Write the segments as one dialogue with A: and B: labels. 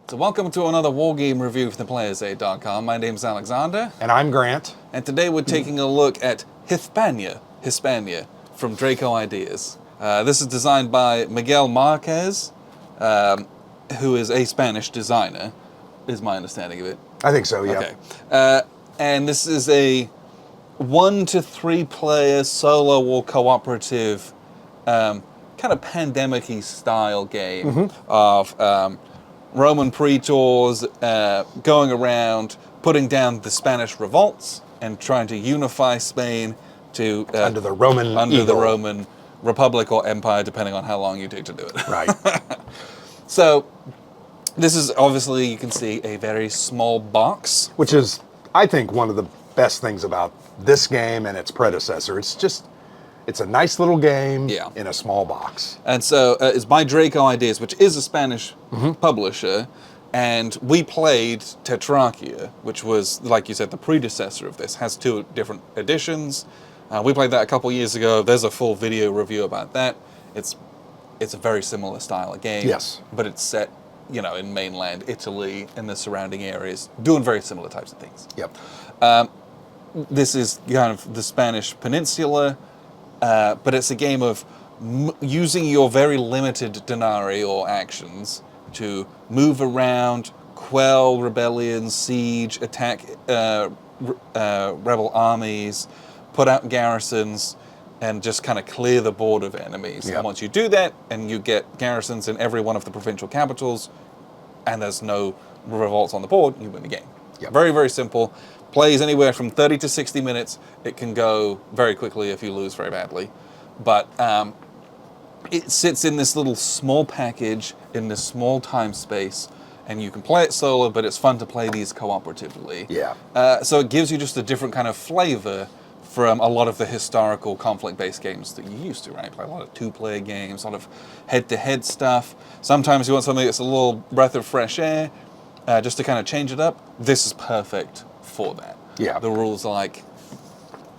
A: So welcome to another war game review from theplayersaid.com. My name's Alexander.
B: And I'm Grant.
A: And today we're taking a look at Hispania from Draco Ideas. This is designed by Miguel Marquez, who is a Spanish designer, is my understanding of it.
B: I think so, yeah.
A: Okay. And this is a 1 to 3 player solo or cooperative kind of pandemic-y style game of Roman praetors going around putting down the Spanish revolts and trying to unify Spain to
B: under the Roman
A: the Roman Republic or Empire, depending on how long you take to do it.
B: Right.
A: So this is obviously, you can see, a very small box,
B: Which is, I think, one of the best things about this game and its predecessor. It's a nice little game in a small box.
A: And so it's by Draco Ideas, which is a Spanish publisher, and we played Tetrarchia, which was, like you said, the predecessor of this. Has 2 different editions. We played that a couple years ago. There's a full video review about that. It's a very similar style of game.
B: Yes.
A: But it's set, in mainland Italy and the surrounding areas, doing very similar types of things.
B: Yep.
A: This is kind of the Spanish peninsula. But it's a game of using your very limited denarii or actions to move around, quell rebellions, siege, attack rebel armies, put out garrisons, and just kind of clear the board of enemies.
B: Yep.
A: And once you do that, and you get garrisons in every one of the provincial capitals, and there's no revolts on the board, you win the game.
B: Yep.
A: Very, very simple. Plays anywhere from 30 to 60 minutes. It can go very quickly if you lose very badly. But it sits in this little small package in this small time space, and you can play it solo, but it's fun to play these cooperatively.
B: Yeah.
A: So it gives you just a different kind of flavor from a lot of the historical conflict-based games that you used to, right? Play a lot of 2-player games, a lot of head-to-head stuff. Sometimes you want something that's a little breath of fresh air, just to kind of change it up. This is perfect for that.
B: Yeah.
A: The rules are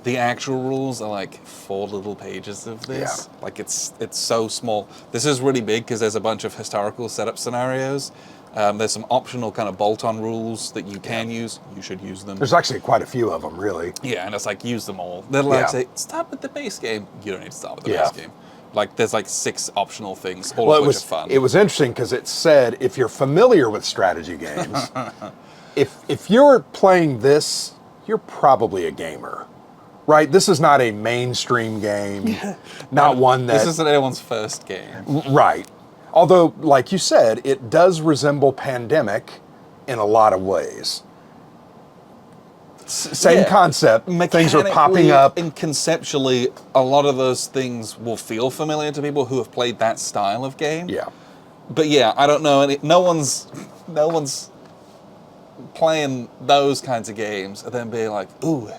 A: the actual rules are 4 little pages of this.
B: Yeah.
A: It's so small. This is really big because there's a bunch of historical setup scenarios. There's some optional kind of bolt-on rules that you can use. You should use them.
B: There's actually quite a few of them, really.
A: Yeah, and it's use them all. They're to say, start with the base game. You don't need to start with the base game. There's 6 optional things, all of which are fun.
B: It was interesting because it said, if you're familiar with strategy games, if you're playing this, you're probably a gamer, right? This is not a mainstream game, not one that...
A: This isn't anyone's first game.
B: Right. Although, like you said, it does resemble Pandemic in a lot of ways. Same concept. Things are popping up.
A: And conceptually, a lot of those things will feel familiar to people who have played that style of game.
B: Yeah.
A: But yeah, I don't know. No one's playing those kinds of games and then being like, ooh,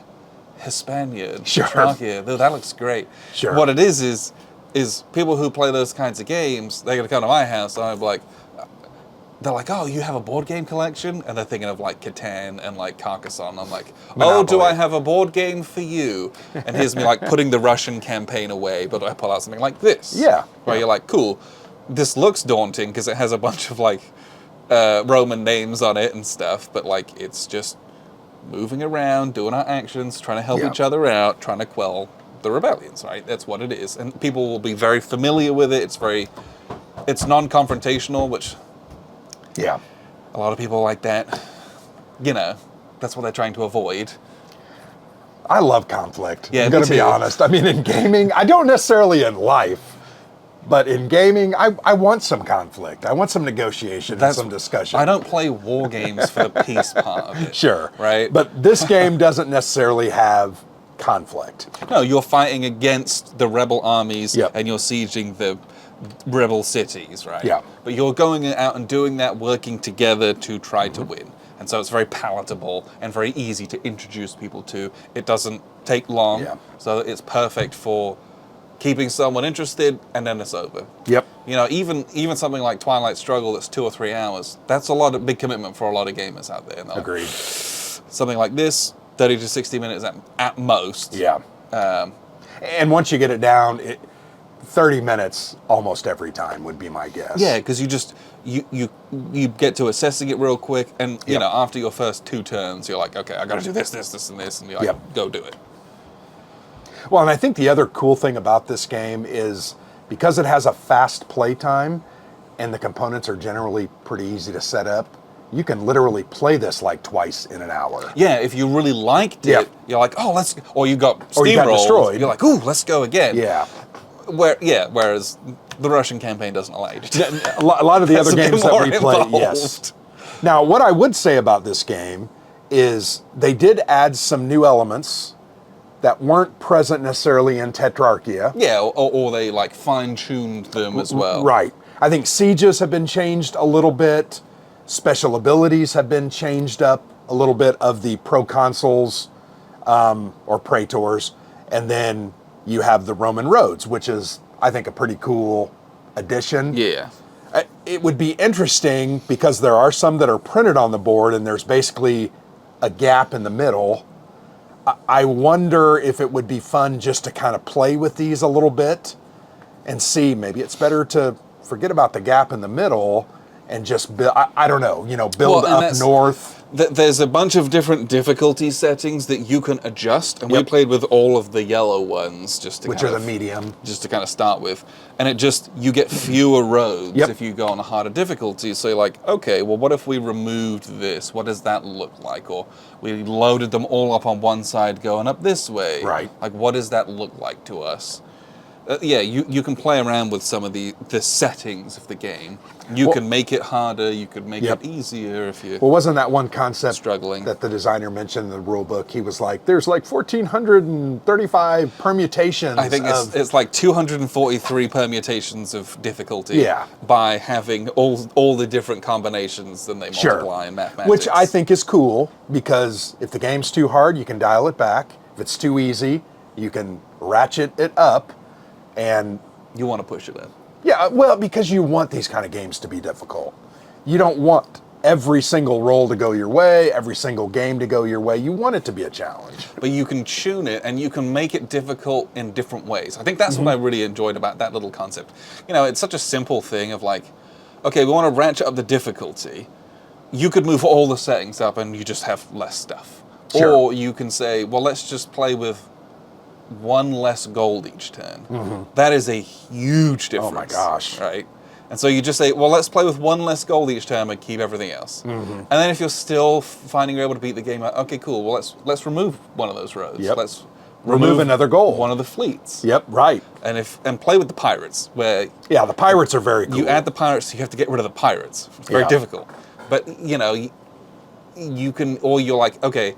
A: Hispania,
B: Sure.
A: Tetrarchia, that looks great.
B: Sure.
A: What it is people who play those kinds of games, they're going to come to my house and I'm like, they're like, oh, you have a board game collection? And they're thinking of Catan and Carcassonne. I'm like, oh, do I have a board game for you? And here's me putting the Russian campaign away, but I pull out something like this.
B: Yeah.
A: Where you're like, cool, this looks daunting because it has a bunch of Roman names on it and stuff, but it's just moving around, doing our actions, trying to help each other out, trying to quell the rebellions, right? That's what it is. And people will be very familiar with it. It's non-confrontational, which a lot of people like that. That's what they're trying to avoid.
B: I love conflict.
A: Yeah,
B: I'm going to be honest. I mean, in gaming, I don't necessarily in life, but in gaming, I want some conflict. I want some negotiation and some discussion.
A: I don't play war games for the peace part of it.
B: Sure.
A: Right?
B: But this game doesn't necessarily have conflict.
A: No, you're fighting against the rebel armies and you're sieging the rebel cities, right?
B: Yeah.
A: But you're going out and doing that, working together to try to win. And so it's very palatable and very easy to introduce people to. It doesn't take long.
B: Yeah.
A: So it's perfect for keeping someone interested, and then it's over.
B: Yep.
A: Even something like Twilight Struggle that's 2 or 3 hours, that's a big commitment for a lot of gamers out there.
B: Agreed.
A: Something like this, 30 to 60 minutes at most.
B: Yeah. And once you get it down, 30 minutes almost every time would be my guess.
A: Yeah, because you get to assessing it real quick, and you know, after your first 2 turns, you're like, okay, I got to do this, and this, and you're like, go do it.
B: Well, and I think the other cool thing about this game is because it has a fast play time, and the components are generally pretty easy to set up, you can literally play this like twice in an hour.
A: Yeah, if you really liked it, you're like, oh, let's, or you got
B: steamrolled,
A: destroyed. You're like, ooh, let's go again.
B: Yeah.
A: Whereas the Russian campaign doesn't allow you to do that.
B: A lot of the other games that we play,
A: involved.
B: yes. Now, what I would say about this game is they did add some new elements that weren't present necessarily in Tetrarchia.
A: Yeah, or they like fine-tuned them as well.
B: Right. I think sieges have been changed a little bit. Special abilities have been changed up a little bit of the proconsuls or praetors. And then you have the Roman roads, which is, I think, a pretty cool addition.
A: Yeah.
B: It would be interesting because there are some that are printed on the board and there's basically a gap in the middle. I wonder if it would be fun just to kind of play with these a little bit and see, maybe it's better to forget about the gap in the middle and just build, I don't know, build up north.
A: There's a bunch of different difficulty settings that you can adjust, and we played with all of the yellow ones
B: which are the medium.
A: Just to kind of start with. And you get fewer roads if you go on a harder difficulty. So you're like, okay, well, what if we removed this? What does that look like? Or we loaded them all up on one side going up this way.
B: Right.
A: Like, what does that look like to us? You can play around with some of the settings of the game. You can make it harder. You could make it easier if you.
B: Well, wasn't that one concept
A: struggling
B: that the designer mentioned in the rule book? He was like, "There's like 1,435 permutations."
A: I think it's like 243 permutations of difficulty.
B: Yeah.
A: By having all the different combinations, then they multiply in mathematics.
B: Which I think is cool because if the game's too hard, you can dial it back. If it's too easy, you can ratchet it up. And
A: you want to push it up.
B: Yeah, well, because you want these kind of games to be difficult. You don't want every single roll to go your way, every single game to go your way. You want it to be a challenge.
A: But you can tune it and you can make it difficult in different ways. I think that's what I really enjoyed about that little concept. It's such a simple thing of like, okay, we want to ratchet up the difficulty. You could move all the settings up and you just have less stuff.
B: Sure.
A: Or you can say, well, let's just play with 1 less gold each turn. That is a huge difference.
B: Oh my gosh.
A: Right? And so you just say, well, let's play with 1 less gold each turn and keep everything else. And then if you're still finding you're able to beat the game, okay, cool. Well, let's remove one of those roads. Let's
B: remove another gold.
A: One of the fleets.
B: Yep, right.
A: And play with the pirates, where
B: the pirates are very cool.
A: You add the pirates, so you have to get rid of the pirates. It's very difficult. But you can, or you're like, okay,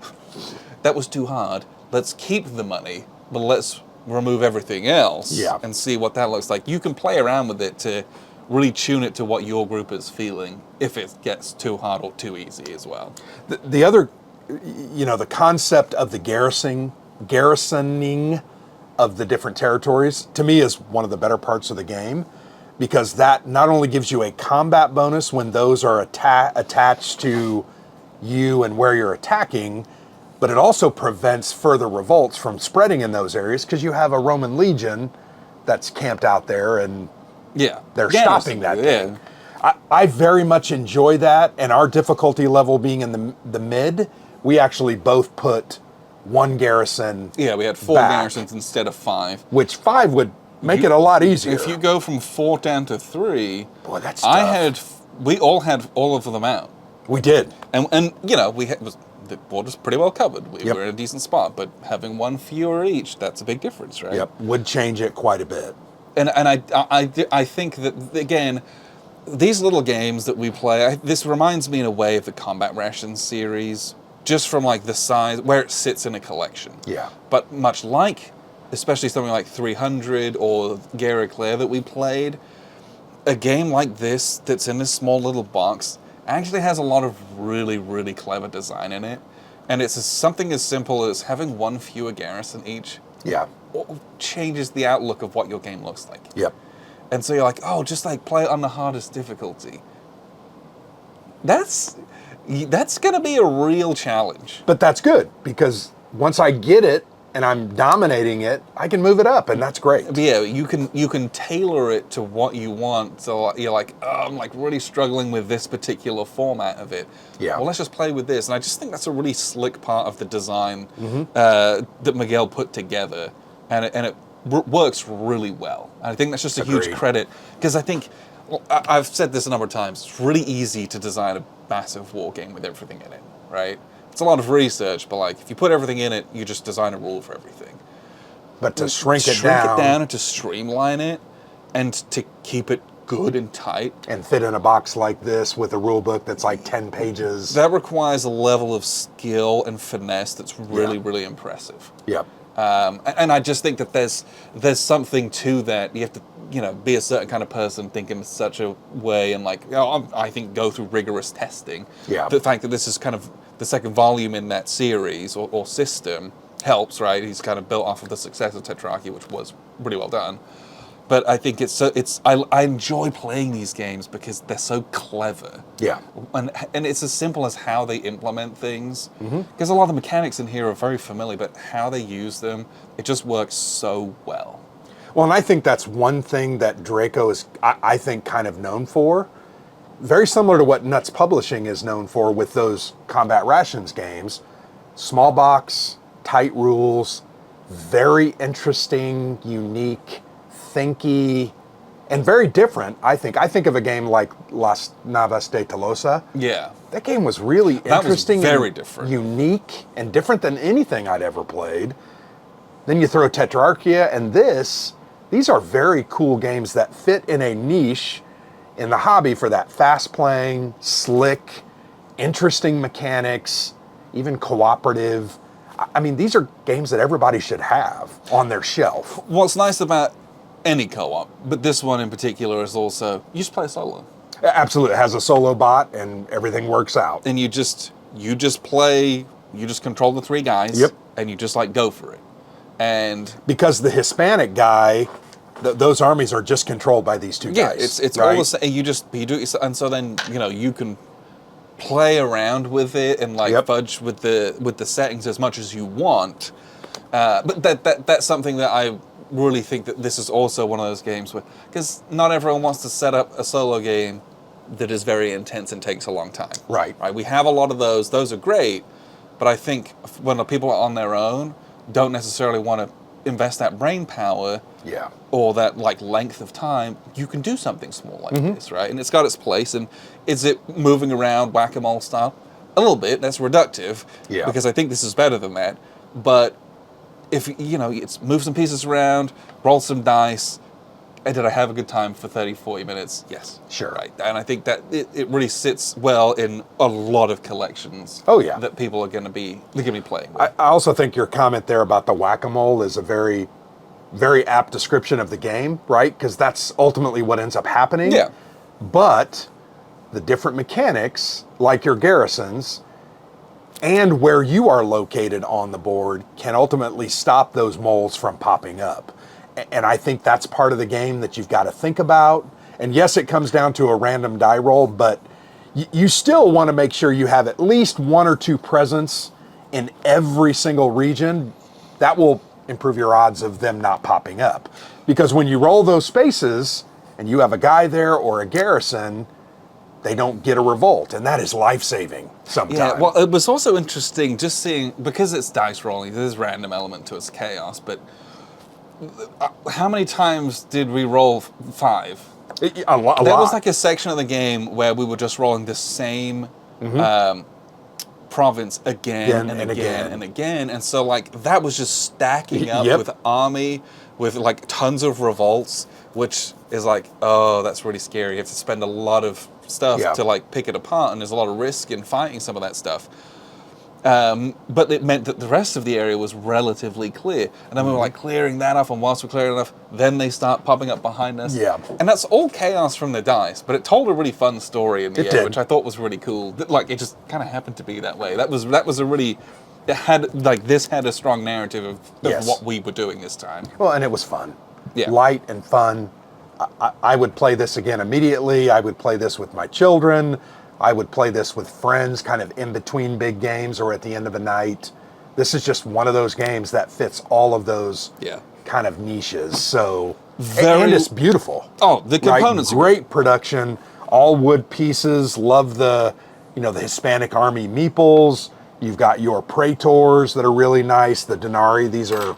A: that was too hard. Let's keep the money. But let's remove everything else and see what that looks like. You can play around with it to really tune it to what your group is feeling if it gets too hard or too easy as well.
B: The other, the concept of the garrisoning of the different territories, to me, is one of the better parts of the game because that not only gives you a combat bonus when those are attached to you and where you're attacking, but it also prevents further revolts from spreading in those areas because you have a Roman legion that's camped out there and they're stopping that thing. I very much enjoy that, and our difficulty level being in the mid, we actually both put 1 garrison.
A: Yeah, we had 4 garrisons instead of 5.
B: Which 5 would make it a lot easier.
A: If you go from 4 down to 3,
B: boy, that's tough.
A: We all had all of them out.
B: We did.
A: And the border's pretty well covered. We were in a decent spot, but having 1 fewer each, that's a big difference, right?
B: Yep, would change it quite a bit.
A: And I think that, again, these little games that we play, this reminds me in a way of the Combat Rations series, just from like the size, where it sits in a collection.
B: Yeah.
A: But much like, especially something like 300 or Guerra Claire that we played, a game like this that's in this small little box actually has a lot of really, really clever design in it. And it's something as simple as having 1 fewer garrison each.
B: Yeah.
A: Changes the outlook of what your game looks like.
B: Yep.
A: And so you're like, oh, just like play it on the hardest difficulty. That's going to be a real challenge.
B: But that's good because once I get it and I'm dominating it, I can move it up, and that's great.
A: But yeah, you can tailor it to what you want. So you're like, oh, I'm like really struggling with this particular format of it.
B: Yeah.
A: Well, let's just play with this. And I just think that's a really slick part of the design that Miguel put together, and it works really well. And I think that's just a huge
B: Agreed.
A: credit, because I think, well, I've said this a number of times, it's really easy to design a massive war game with everything in it, right? It's a lot of research, but like if you put everything in it, you just design a rule for everything.
B: But to shrink it
A: down
B: down
A: and to streamline it and to keep it good and tight,
B: and fit in a box like this with a rule book that's like 10 pages.
A: that requires a level of skill and finesse that's really, really impressive.
B: Yep.
A: And I just think that there's something to that. You have to, be a certain kind of person, think in such a way, and like, I think go through rigorous testing.
B: Yeah.
A: The fact that this is kind of the second volume in that series or system helps, right? He's kind of built off of the success of Tetrarchy, which was really well done. But I think I enjoy playing these games because they're so clever.
B: Yeah.
A: And it's as simple as how they implement things. Because a lot of the mechanics in here are very familiar, but how they use them, it just works so well.
B: Well, and I think that's one thing that Draco is, I think, kind of known for. Very similar to what Nuts Publishing is known for with those Combat Rations games. Small box, tight rules, very interesting, unique, thinky, and very different, I think. I think of a game like Las Navas de Tolosa.
A: Yeah.
B: That game was really
A: That was
B: interesting.
A: very
B: and
A: different.
B: Unique and different than anything I'd ever played. Then you throw Tetrarchia and this. These are very cool games that fit in a niche in the hobby for that fast playing, slick, interesting mechanics, even cooperative. I mean, these are games that everybody should have on their shelf.
A: What's nice about any co-op, but this one in particular, is also you just play solo,
B: Absolutely. It has a solo bot and everything works out.
A: and you just play. You just control the three guys.
B: Yep.
A: And you just like go for it. And
B: Because the Hispanic guy, those armies are just controlled by these two
A: yeah,
B: guys.
A: it's
B: right?
A: all the same. You do it, and so then you can play around with it and like
B: Yep.
A: fudge with the settings as much as you want. But that's something that I really think that this is also one of those games where, because not everyone wants to set up a solo game that is very intense and takes a long time.
B: Right.
A: Right. We have a lot of those. Those are great, but I think when the people are on their own, don't necessarily want to invest that brain power.
B: Yeah.
A: Or that like length of time, you can do something small like this, right? And it's got its place. And is it moving around whack-a-mole style? A little bit. That's reductive.
B: Yeah.
A: Because I think this is better than that. But if it's move some pieces around, roll some dice. And did I have a good time for 30, 40 minutes? Yes.
B: Sure.
A: Right. And I think that it really sits well in a lot of collections.
B: Oh, yeah.
A: That people are going to be playing with.
B: I also think your comment there about the whack-a-mole is a very, very apt description of the game, right? Because that's ultimately what ends up happening.
A: Yeah.
B: But the different mechanics, like your garrisons, and where you are located on the board can ultimately stop those moles from popping up. And I think that's part of the game that you've got to think about. And yes, it comes down to a random die roll, but you still want to make sure you have at least one or two presence in every single region. That will improve your odds of them not popping up. Because when you roll those spaces and you have a guy there or a garrison, they don't get a revolt, and that is life-saving sometimes.
A: Yeah, well, it was also interesting just seeing, because it's dice rolling, there's random element to its chaos, but how many times did we roll 5?
B: A lot.
A: There was like a section of the game where we were just rolling the same province again and again and again, and so like that was just stacking up
B: Yep.
A: with army, with like tons of revolts, which is like, oh, that's really scary. You have to spend a lot of stuff
B: Yeah.
A: to like pick it apart, and there's a lot of risk in fighting some of that stuff. But it meant that the rest of the area was relatively clear. And then we were like clearing that off, and whilst we're clearing it off, then they start popping up behind us.
B: Yeah.
A: And that's all chaos from the dice, but it told a really fun story in the
B: It
A: end,
B: did.
A: which I thought was really cool. Like, it just kind of happened to be that way. That was a really, this had a strong narrative of
B: Yes.
A: what we were doing this time.
B: Well, and it was fun.
A: Yeah.
B: Light and fun. I would play this again immediately. I would play this with my children. I would play this with friends kind of in between big games or at the end of a night. This is just one of those games that fits all of those
A: Yeah.
B: kind of niches. So,
A: Very-
B: and it's beautiful.
A: Oh, the components are
B: great production, all wood pieces. Love the, the Hispanic Army meeples. You've got your Praetors that are really nice. The Denarii, these are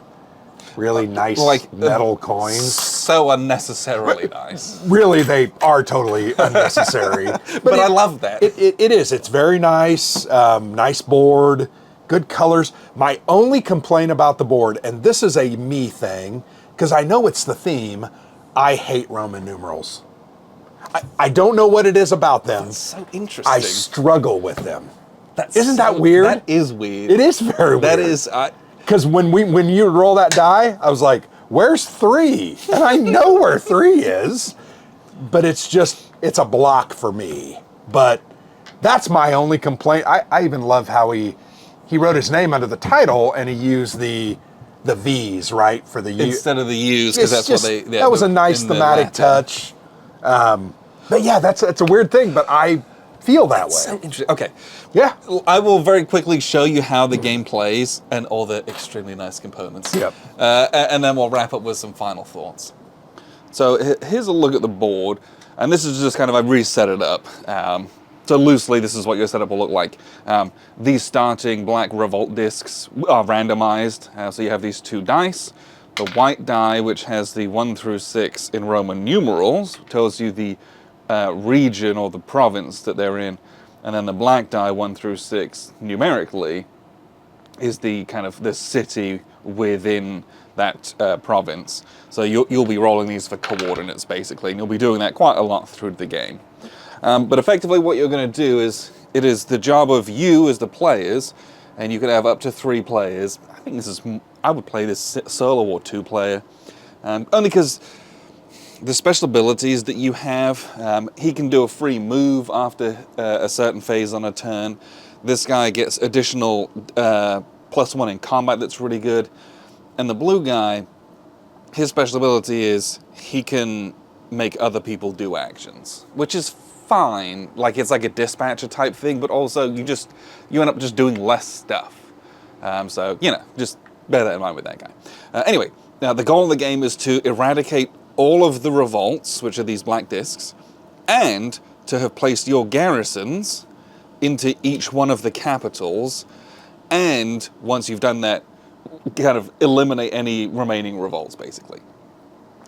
B: really nice metal coins.
A: So unnecessarily nice.
B: Really, they are totally unnecessary.
A: But I love that.
B: It is. It's very nice. Nice board. Good colors. My only complaint about the board, and this is a me thing, because I know it's the theme, I hate Roman numerals. I don't know what it is about them.
A: That's so interesting.
B: I struggle with them. Isn't
A: so,
B: that weird?
A: That is weird.
B: It is very weird.
A: That is...
B: Because when you roll that die, I was like, where's 3? And I know where 3 is, but it's a block for me. But that's my only complaint. I even love how he wrote his name under the title and he used the V's, right, for the U.
A: Instead of the U's, because that's what they... Yeah,
B: that was a nice thematic touch. But yeah, that's a weird thing, but I feel that way.
A: So interesting. Okay.
B: Yeah.
A: I will very quickly show you how the game plays and all the extremely nice components.
B: Yep.
A: And then we'll wrap up with some final thoughts. So here's a look at the board, and this is just kind of, I reset it up. So loosely, this is what your setup will look like. These starting black revolt discs are randomized. So you have these 2 dice. The white die, which has the 1 through 6 in Roman numerals, tells you the region or the province that they're in. And then the black die, 1 through 6, numerically, is the kind of the city within that province. So you'll be rolling these for coordinates, basically, and you'll be doing that quite a lot through the game. But effectively what you're going to do is, it is the job of you as the players, and you can have up to 3 players. I think I would play this solo or 2-player, only because the special abilities that you have, he can do a free move after a certain phase on a turn. This guy gets additional +1 in combat that's really good. And the blue guy, his special ability is he can make other people do actions, which is fine. Like, it's like a dispatcher type thing, but also you end up just doing less stuff. So, just bear that in mind with that guy. Anyway, now the goal of the game is to eradicate all of the revolts, which are these black discs, and to have placed your garrisons into each one of the capitals, and once you've done that, kind of eliminate any remaining revolts, basically.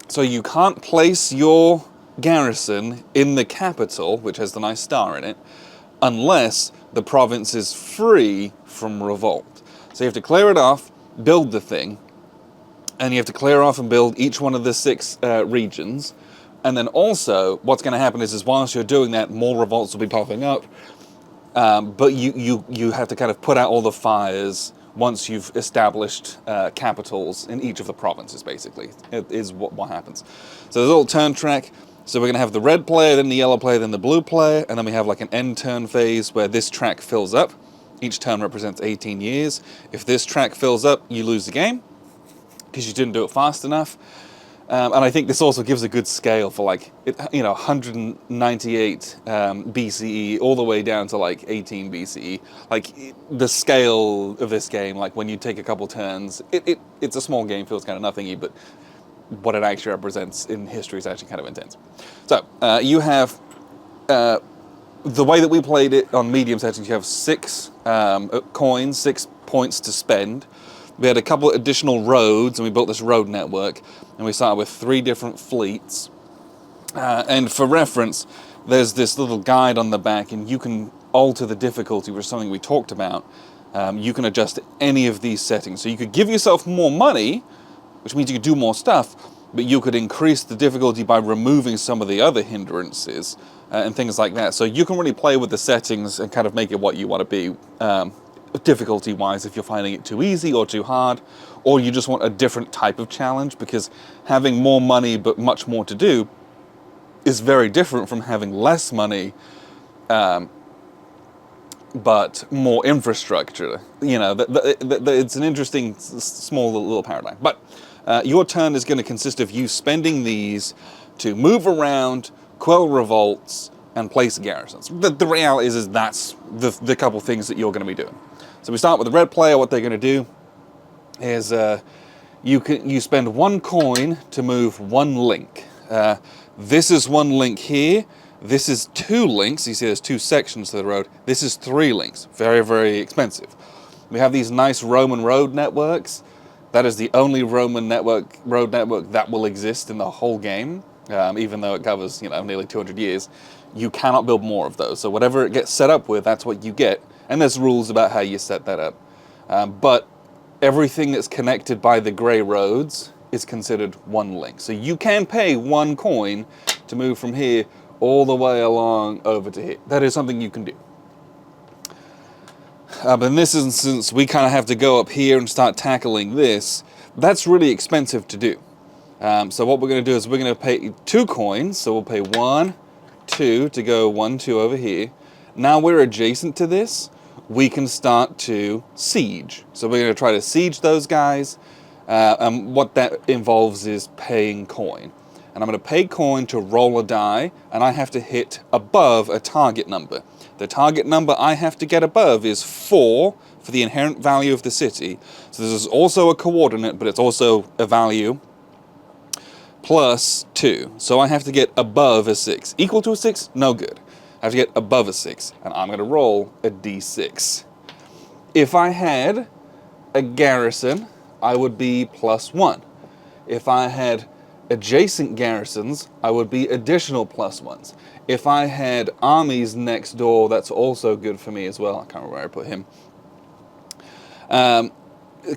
A: So you can't place your garrison in the capital, which has the nice star in it, unless the province is free from revolt. So you have to clear it off, build the thing, and you have to clear off and build each one of the 6 regions. And then also, what's going to happen is whilst you're doing that, more revolts will be popping up. But you have to kind of put out all the fires once you've established capitals in each of the provinces, basically, is what happens. So there's a little turn track. So we're going to have the red player, then the yellow player, then the blue player, and then we have like an end turn phase where this track fills up. Each turn represents 18 years. If this track fills up, you lose the game, because you didn't do it fast enough. And I think this also gives a good scale for 198 BCE all the way down to 18 BCE. The scale of this game, when you take a couple turns, it's a small game, feels kind of nothingy, but what it actually represents in history is actually kind of intense. So you have, the way that we played it on medium settings, you have 6 coins, 6 points to spend. We had a couple of additional roads, and we built this road network, and we started with 3 different fleets. And for reference, there's this little guide on the back, and you can alter the difficulty, which is something we talked about. You can adjust any of these settings. So you could give yourself more money, which means you could do more stuff, but you could increase the difficulty by removing some of the other hindrances and things like that. So you can really play with the settings and kind of make it what you want to be. Difficulty-wise, if you're finding it too easy or too hard, or you just want a different type of challenge, because having more money but much more to do is very different from having less money but more infrastructure. It's an interesting small little paradigm. But your turn is going to consist of you spending these to move around, quell revolts, and place garrisons. The reality is that's the couple things that you're going to be doing. So we start with the red player. What they're going to do is you spend 1 coin to move 1 link. This is 1 link here. This is 2 links. You see there's 2 sections to the road. This is 3 links. Very, very expensive. We have these nice Roman road networks. That is the only Roman road network that will exist in the whole game, even though it covers, nearly 200 years. You cannot build more of those. So whatever it gets set up with, that's what you get. And there's rules about how you set that up. But everything that's connected by the grey roads is considered 1 link. So you can pay 1 coin to move from here all the way along over to here. That is something you can do. But in this instance, we kind of have to go up here and start tackling this. That's really expensive to do. So what we're going to do is we're going to pay 2 coins. So we'll pay 1, 2 to go 1, 2 over here. Now we're adjacent to this. We can start to siege. So we're going to try to siege those guys. And what that involves is paying coin. And I'm going to pay coin to roll a die, and I have to hit above a target number. The target number I have to get above is 4 for the inherent value of the city. So this is also a coordinate, but it's also a value plus 2. So I have to get above a 6. Equal to a 6? No good. I have to get above a 6, and I'm going to roll a d6. If I had a garrison, I would be plus 1. If I had adjacent garrisons, I would be additional plus 1s. If I had armies next door, that's also good for me as well. I can't remember where I put him.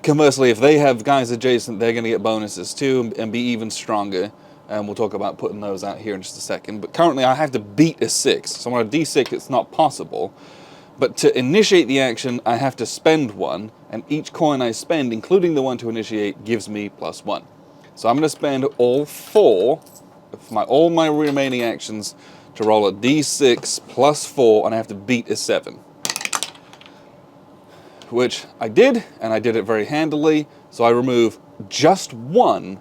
A: Conversely, if they have guys adjacent, they're going to get bonuses too and be even stronger. And we'll talk about putting those out here in just a second. But currently I have to beat a 6. So on a d6, it's not possible. But to initiate the action, I have to spend 1. And each coin I spend, including the one to initiate, gives me plus 1. So I'm going to spend all 4 of all my remaining actions to roll a d6 plus 4, and I have to beat a 7. Which I did, and I did it very handily, so I remove just 1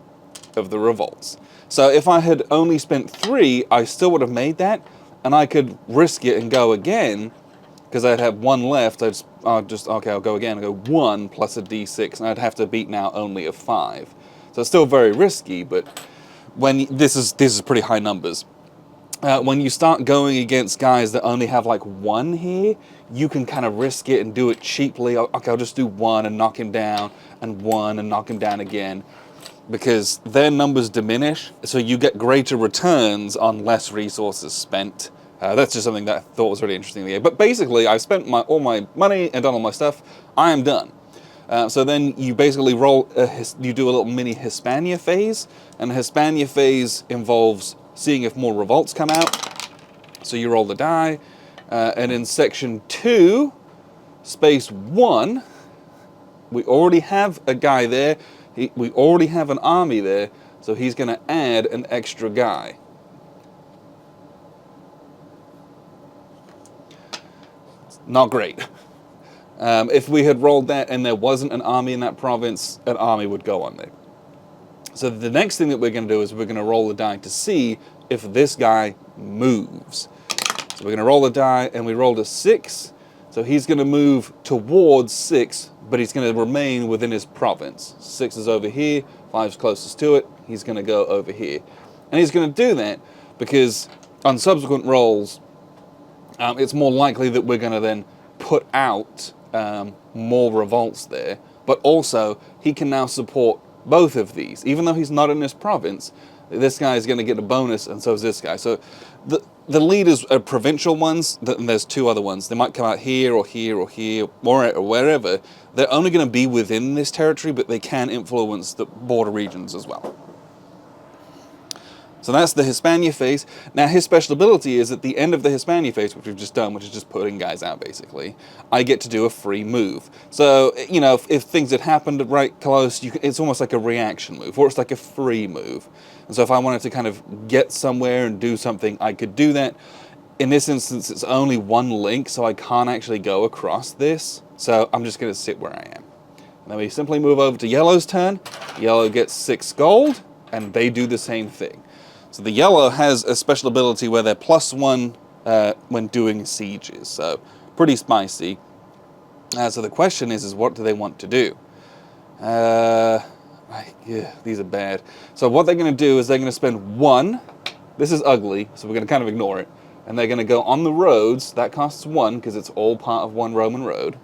A: of the revolts. So if I had only spent 3, I still would have made that, and I could risk it and go again, because I'd have 1 left. I'll go again, I'll go 1 plus a d6, and I'd have to beat now only a 5. So it's still very risky, but when this is pretty high numbers. When you start going against guys that only have like 1 here, you can kind of risk it and do it cheaply. Okay, I'll just do 1 and knock him down, and 1 and knock him down again, because their numbers diminish, so you get greater returns on less resources spent. That's just something that I thought was really interesting. But basically, I've spent all my money and done all my stuff. I am done. So then you basically you do a little mini Hispania phase, and the Hispania phase involves seeing if more revolts come out. So you roll the die, and in section 2, space 1, we already have a guy there. We already have an army there, so he's going to add an extra guy. Not great. If we had rolled that and there wasn't an army in that province, an army would go on there. So the next thing that we're going to do is we're going to roll the die to see if this guy moves. So we're going to roll the die, and we rolled a 6. So he's going to move towards 6, but he's going to remain within his province. 6 is over here, 5 is closest to it. He's going to go over here. And he's going to do that because on subsequent rolls, it's more likely that we're going to then put out more revolts there, but also he can now support both of these. Even though he's not in this province, this guy is going to get a bonus, and so is this guy. So the leaders are provincial ones, and there's 2 other ones. They might come out here or here or here or wherever. They're only going to be within this territory, but they can influence the border regions as well. So that's the Hispania phase. Now his special ability is at the end of the Hispania phase, which we've just done, which is just putting guys out basically, I get to do a free move. So, if things had happened right close, it's almost like a reaction move, or it's like a free move. And so if I wanted to kind of get somewhere and do something, I could do that. In this instance, it's only 1 link, so I can't actually go across this. So I'm just going to sit where I am. And then we simply move over to yellow's turn. Yellow gets 6 gold, and they do the same thing. So the yellow has a special ability where they're +1 when doing sieges, so pretty spicy. So the question is what do they want to do? Yeah, these are bad. So what they're going to do is they're going to spend 1. This is ugly, so we're going to kind of ignore it. And they're going to go on the roads. That costs 1 because it's all part of 1 Roman road.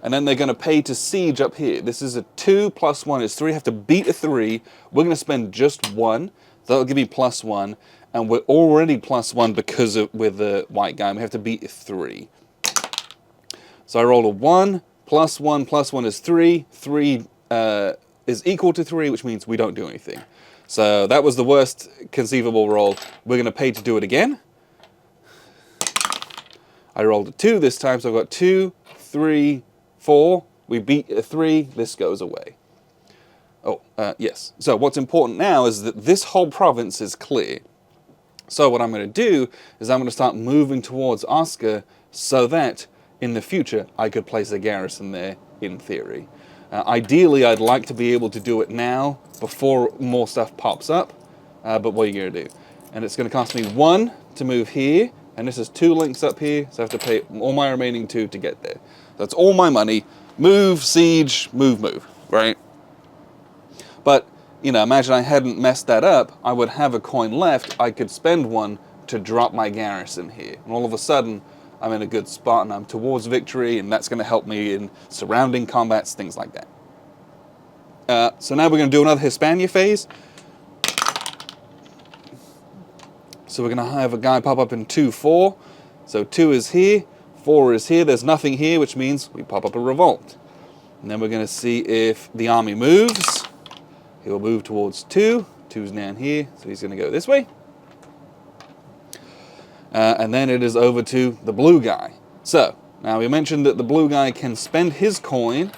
A: And then they're going to pay to siege up here. This is a 2 plus 1 is 3. Have to beat a 3. We're going to spend just 1. So that'll give me +1. And we're already +1 because with the white guy. We have to beat a 3. So I rolled a 1, +1 is 3. 3 is equal to 3, which means we don't do anything. So that was the worst conceivable roll. We're going to pay to do it again. I rolled a 2 this time, so I've got 2, 3, 4. We beat a 3. This goes away. Oh, yes. So what's important now is that this whole province is clear. So what I'm going to do is I'm going to start moving towards Oscar so that in the future I could place a garrison there in theory. Ideally, I'd like to be able to do it now before more stuff pops up, but what are you going to do? And it's going to cost me 1 to move here, and this is 2 links up here, so I have to pay all my remaining 2 to get there. That's all my money. Move, siege, move, right? But, you know, imagine I hadn't messed that up, I would have a coin left, I could spend 1 to drop my garrison here. And all of a sudden, I'm in a good spot and I'm towards victory, and that's going to help me in surrounding combats, things like that. So now we're going to do another Hispania phase. So we're going to have a guy pop up in 2, 4. So 2 is here, 4 is here, there's nothing here, which means we pop up a revolt. And then we're going to see if the army moves. He'll move towards 2. 2's down here, so he's going to go this way. And then it is over to the blue guy. So, now we mentioned that the blue guy can spend his coin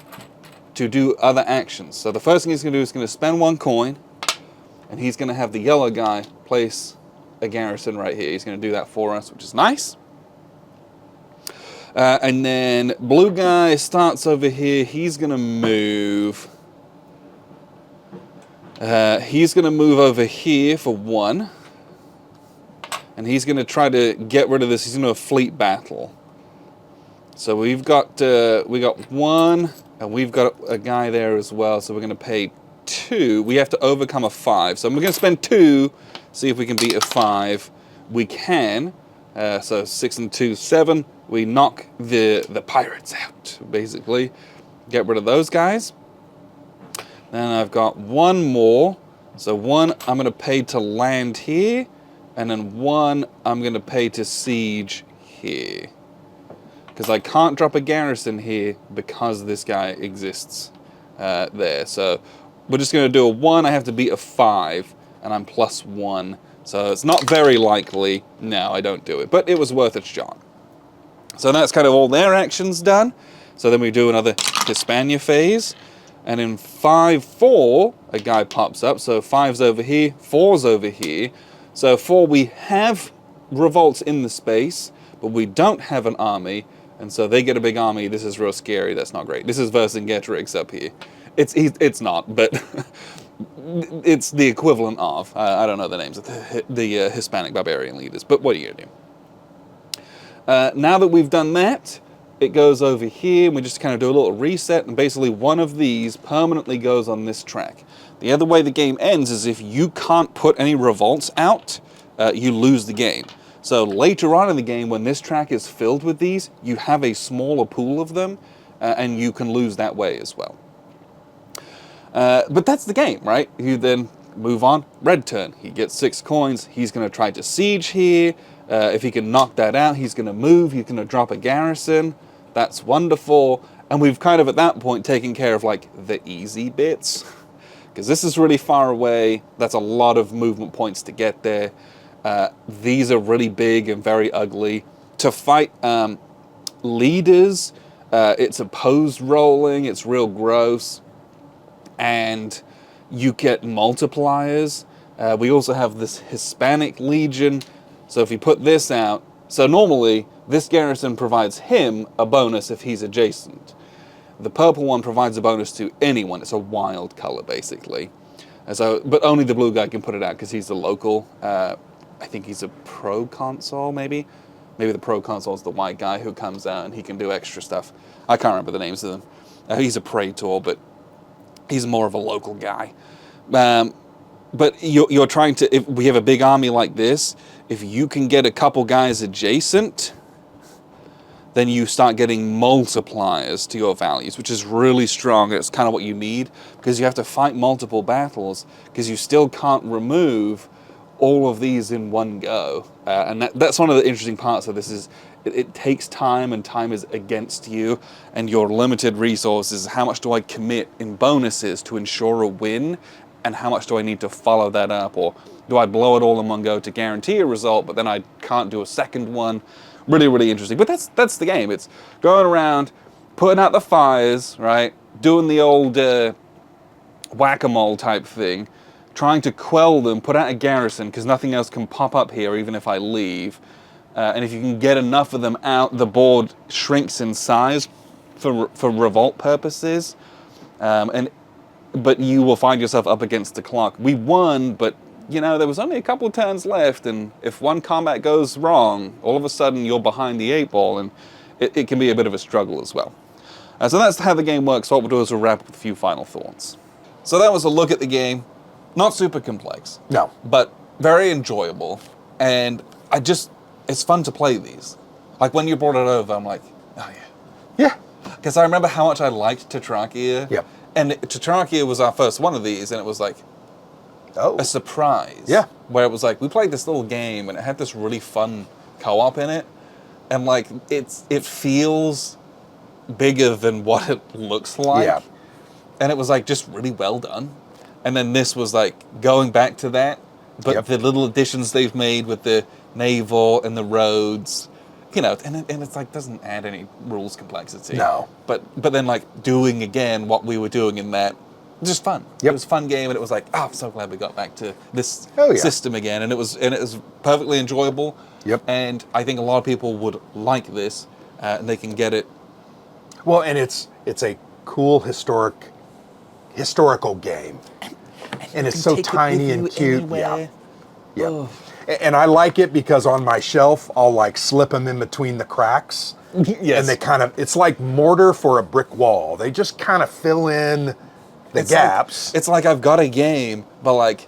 A: to do other actions. So the first thing he's going to do is going to spend 1 coin, and he's going to have the yellow guy place a garrison right here. He's going to do that for us, which is nice. And then blue guy starts over here. He's going to move. He's going to move over here for 1. And he's going to try to get rid of this. He's going to do a fleet battle. So we got 1, and we've got a guy there as well. So we're going to pay 2. We have to overcome a 5. So we're going to spend 2, see if we can beat a 5. We can. So 6 and 2, 7. We knock the pirates out, basically. Get rid of those guys. Then I've got 1 more. So 1 I'm going to pay to land here. And then 1 I'm going to pay to siege here. Because I can't drop a garrison here because this guy exists there. So we're just going to do a 1. I have to beat a 5. And I'm +1. So it's not very likely. No, I don't do it. But it was worth its shot. So that's kind of all their actions done. So then we do another Hispania phase. And in 5, 4, a guy pops up. So 5's over here. 4's over here. So 4, we have revolts in the space, but we don't have an army, and so they get a big army. This is real scary. That's not great. This is Vercingetorix up here. It's not, but it's the equivalent of. I don't know the names of the Hispanic barbarian leaders, but what are you going to do? Now that we've done that, it goes over here, and we just kind of do a little reset, and basically one of these permanently goes on this track. The other way the game ends is if you can't put any revolts out, you lose the game. So later on in the game, when this track is filled with these, you have a smaller pool of them, and you can lose that way as well. But that's the game, right? You then move on. Red turn. He gets 6 coins. He's going to try to siege here. If he can knock that out, he's going to move. He's going to drop a garrison. That's wonderful. And we've kind of at that point taken care of like the easy bits. Because this is really far away. That's a lot of movement points to get there. These are really big and very ugly. To fight leaders, it's opposed rolling. It's real gross. And you get multipliers. We also have this Hispanic Legion. So if you put this out, so normally this garrison provides him a bonus if he's adjacent. The purple one provides a bonus to anyone. It's a wild color, basically. So, but only the blue guy can put it out because he's the local. I think he's a proconsul, maybe. maybe the Pro Console's the white guy who comes out and he can do extra stuff. I can't remember the names of them. He's a Praetor, but he's more of a local guy. But you're trying to, if we have a big army like this, if you can get a couple guys adjacent, then you start getting multipliers to your values, which is really strong. It's kind of what you need, because you have to fight multiple battles, because you still can't remove all of these in one go. And that's one of the interesting parts of this is it takes time, and time is against you, and your limited resources. How much do I commit in bonuses to ensure a win, and how much do I need to follow that up? Or do I blow it all in one go to guarantee a result, but then I can't do a second one? Really, really interesting. But that's the game. It's going around, putting out the fires, right? Doing the old whack-a-mole type thing, trying to quell them, put out a garrison, because nothing else can pop up here, even if I leave. And if you can get enough of them out, the board shrinks in size for revolt purposes. But you will find yourself up against the clock. We won, but there was only a couple of turns left, and if one combat goes wrong, all of a sudden you're behind the 8-ball, and it can be a bit of a struggle as well. So that's how the game works. What we'll do is we'll wrap up with a few final thoughts. So that was a look at the game. Not super complex.
B: No.
A: But very enjoyable, and it's fun to play these. Like when you brought it over, I'm like, oh yeah.
B: Yeah.
A: Because I remember how much I liked Tetrarchia.
B: Yep.
A: And Tetrarchia was our first one of these, and it was like, a surprise.
B: Yeah.
A: Where it was like, we played this little game and it had this really fun co-op in it. And like, it feels bigger than what it looks like.
B: Yeah.
A: And it was like, just really well done. And then this was like, going back to that. But the little additions they've made with the naval and the roads, and it's like, doesn't add any rules complexity.
B: No.
A: But then like, doing again what we were doing in that, just fun.
B: Yep.
A: It was a fun game, and it was like, I'm so glad we got back to this
B: yeah.
A: system again, and it was perfectly enjoyable.
B: Yep.
A: And I think a lot of people would like this, and they can get it.
B: Well, and it's a cool historical game, and it's so tiny and cute.
A: Anywhere.
B: Yeah.
A: Oh.
B: And I like it because on my shelf I'll like slip them in between the cracks.
A: Yes.
B: And it's like mortar for a brick wall. They just kind of fill in the gaps.
A: It's like I've got a game, but like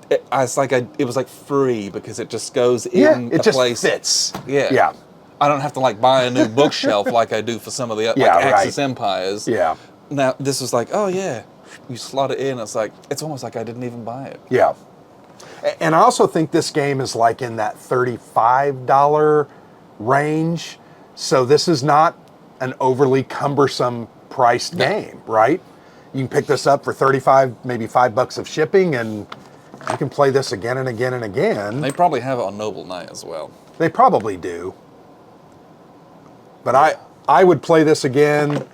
A: it was like free because it just goes in
B: it
A: a
B: just
A: place.
B: fits.
A: Yeah. I don't have to like buy a new bookshelf like I do for some of the Axis Empires.
B: Yeah.
A: Now this was like, oh yeah, you slot it in. It's like it's almost like I didn't even buy it.
B: Yeah. And I also think this game is like in that $35 range. So this is not an overly cumbersome priced game, right? You can pick this up for $35, maybe $5 of shipping, and you can play this again and again and again.
A: They probably have it on Noble Knight as well.
B: They probably do. But I would play this again.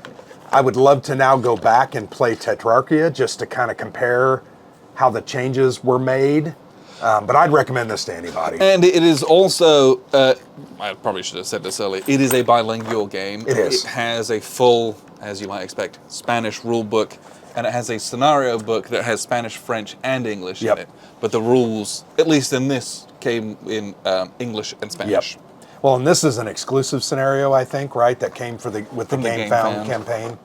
B: I would love to now go back and play Tetrarchia just to kind of compare how the changes were made. But I'd recommend this to anybody.
A: And it is also, I probably should have said this earlier, it is a bilingual game.
B: It is.
A: It has a full, as you might expect, Spanish rule book, and it has a scenario book that has Spanish, French, and English in it. But the rules, at least in this, came in English and Spanish.
B: Yep. Well, and this is an exclusive scenario, I think, right? That came with the Game Found campaign.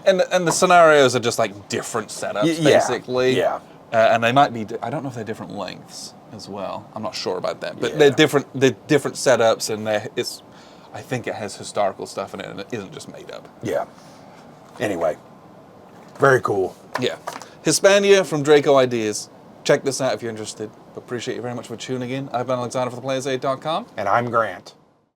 A: And the scenarios are just like different setups, basically.
B: Yeah.
A: And they might be, I don't know if they're different lengths as well. I'm not sure about that. But they're different setups, and I think it has historical stuff in it, and it isn't just made up.
B: Yeah. Anyway, very cool.
A: Yeah. Hispania from Draco Ideas. Check this out if you're interested. Appreciate you very much for tuning in. I've been Alexander for thePlayersaid.com.
B: And I'm Grant.